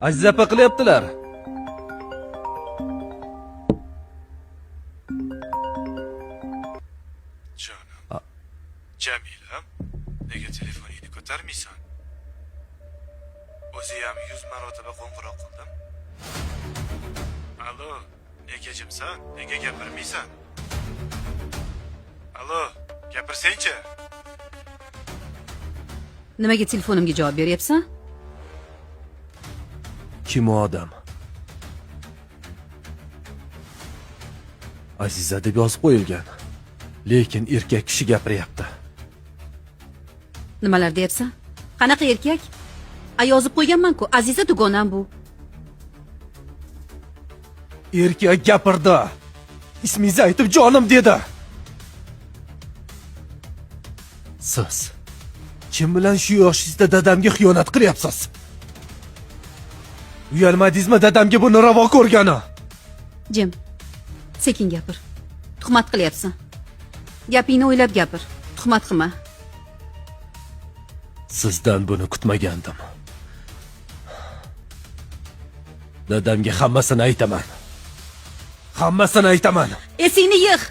Aziz apa qilyaptilar. Jonim. Jamilam, nega telefoningni ko'tarmaysan? O'zi ham 100 marotaba qo'ng'iroq qildim. Alo, nega jimsan? Nega gapirmaysan? Alo, gapirsang-chi. Nimaga telefonimga javob beryapsan? Kim u odam? Aziza deb yozib qo'yilgan. Lekin erkak kishi gapiryapti. Nimalar deyapsan? Qanaqa erkak? Yozib qo'yganman-ku, Aziza dugonam bu. Erkak gapirdi. Ismingizni aytib jonim dedi. Siz kim bilan shu yoshingizda dadamga xiyonat qilyapsiz? Uyalmadingizmi dadamga buni ravo ko'rgani? Jim, sekin gapir. Tuhmat qilyapsan. Gapingni o'ylab gapir. Tuhmat qilma. Sizdan buni kutmagandim. Dadamga hammasini aytaman. Hammasini aytaman. Esingni yig'.